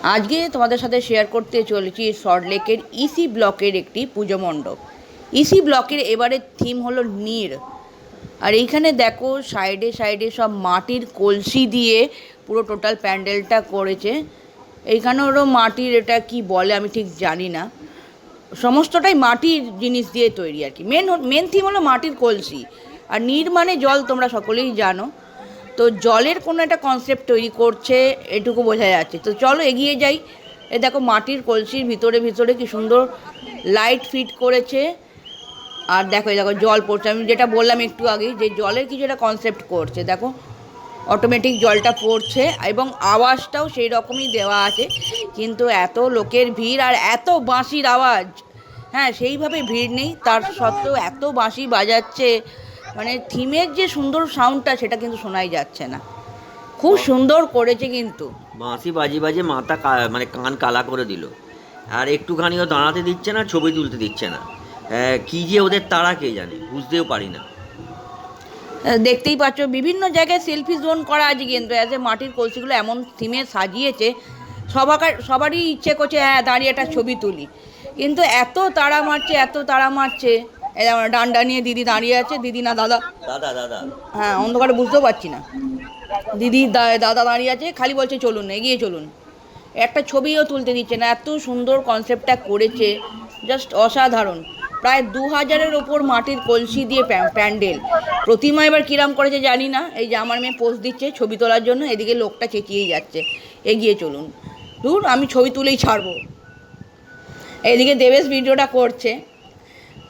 আজকে তোমাদের সাথে শেয়ার করতে চলেছি সল্টলেকের ইসি ব্লকের একটি পুজো মণ্ডপ। ইসি ব্লকের এবারের থিম হলো নীড়। আর এইখানে দেখো সাইডে সাইডে সব মাটির কলসি দিয়ে পুরো টোটাল প্যান্ডেলটা করেছে। এইখানে ওরও মাটির, এটা কি বলে আমি ঠিক জানি না, সমস্তটাই মাটির জিনিস দিয়ে তৈরি আর কি। মেন থিম হলো মাটির কলসি। আর নীড় মানে জল, তোমরা সকলেই জানো। তো জলের কোনো একটা কনসেপ্ট তৈরি করছে, এটুকু বোঝা যাচ্ছে। তো চলো এগিয়ে যাই। এ দেখো মাটির কলসির ভিতরে ভিতরে কি সুন্দর লাইট ফিট করেছে। আর দেখো এই দেখো জল পড়ছে, আমি যেটা বললাম একটু আগেই যে জলের কিছু একটা কনসেপ্ট করছে। দেখো অটোমেটিক জলটা পড়ছে এবং আওয়াজটাও সেই রকমই দেওয়া আছে। কিন্তু এত লোকের ভিড় আর এত বাঁশির আওয়াজ, হ্যাঁ সেইভাবে ভিড় নেই, তার সত্ত্বেও এত বাঁশি বাজাচ্ছে, মানে থিমের যে সুন্দর সাউন্ডটা সেটা কিন্তু শোনাই যাচ্ছে না। খুব সুন্দর করেছে কিন্তু। বাঁশি বাজি বাজে মাথা মানে কান কালা করে দিল। আর একটুখানিও দাঁড়াতে দিচ্ছে না, ছবি তুলতে দিচ্ছে না। কি যে ওদের তারা কে জানে, বুঝতেও পারি না। দেখতেই পাচ্ছ বিভিন্ন জায়গায় সেলফি জোন করা আছে, কিন্তু এতে মাটির কলসিগুলো এমন থিমে সাজিয়েছে সবারই ইচ্ছে করছে হ্যাঁ দাঁড়িয়ে একটা ছবি তুলি। কিন্তু এত তাড়া মারছে, এত তাড়া মারছে। এই যেমন ডান্ডা নিয়ে দিদি দাঁড়িয়ে আছে, দিদি না দাদা, দাদা দাদা হ্যাঁ অন্ধকারে বুঝতেও পারছি না। দিদি দাদা দাঁড়িয়ে আছে, খালি বলছে চলুন এগিয়ে চলুন, একটা ছবিও তুলতে দিচ্ছে না। এত সুন্দর কনসেপ্টটা করেছে, জাস্ট অসাধারণ। প্রায় 2000-এর ওপর মাটির কলসি দিয়ে প্যান্ডেল। প্রতিমা এবার কিরাম করেছে জানি না। এই যে আমার মেয়ে পোজ দিচ্ছে ছবি তোলার জন্য, এদিকে লোকটা চেঁচিয়েই যাচ্ছে এগিয়ে চলুন। দূর, আমি ছবি তুলেই ছাড়বো। এদিকে দেবেশ ভিডিওটা করছে,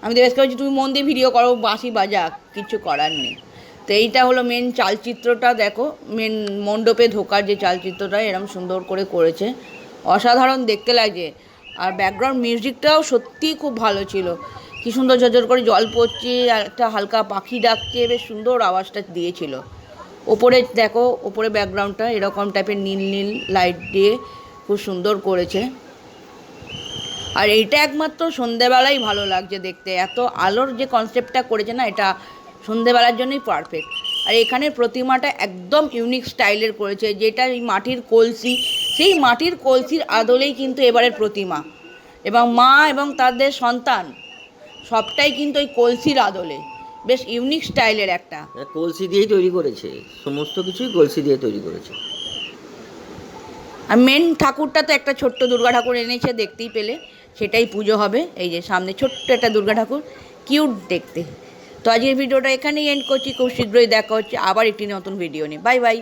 আমি দেবেশকে বলছি তুমি মন দিয়ে ভিডিও করো, বাঁশি বাজাক, কিছু করার নেই। তো এইটা হলো মেন চালচিত্রটা। দেখো মেন মণ্ডপে ঢোকার যে চালচিত্রটা এরকম সুন্দর করে করেছে, অসাধারণ দেখতে লাগে। আর ব্যাকগ্রাউন্ড মিউজিকটাও সত্যিই খুব ভালো ছিল। কী সুন্দর ঝরঝর করে জল পড়ছে আর একটা হালকা পাখি ডাকছে, বেশ সুন্দর আওয়াজটা দিয়েছিল। ওপরে দেখো, ওপরে ব্যাকগ্রাউন্ডটা এরকম টাইপের নীল নীল লাইট দিয়ে খুব সুন্দর করেছে। আর এইটা একমাত্র সন্ধেবেলাই ভালো লাগছে দেখতে, এত আলোর যে কনসেপ্টটা করেছে না, এটা সন্ধেবেলার জন্যই পারফেক্ট। আর এখানের প্রতিমাটা একদম ইউনিক স্টাইলের করেছে, যেটা এই মাটির কলসি, সেই মাটির কলসির আদলেই কিন্তু এবারের প্রতিমা, এবং মা এবং তাদের সন্তান সবটাই কিন্তু ওই কলসির আদলে। বেশ ইউনিক স্টাইলের একটা। কলসি দিয়েই তৈরি করেছে, সমস্ত কিছুই কলসি দিয়ে তৈরি করেছে। আর মেন ঠাকুরটা তো একটা ছোট্ট দুর্গা ঠাকুর এনেছে, দেখতেই পেলে, সেটাই পুজো হবে। এই যে সামনে ছোট্ট একটা দুর্গা ঠাকুর, কিউট দেখতে। তো আজকের ভিডিওটা এখানেই এন্ড করছি, খুব শীঘ্রই দেখা হচ্ছে আবার একটি নতুন ভিডিও নিয়ে। Bye bye.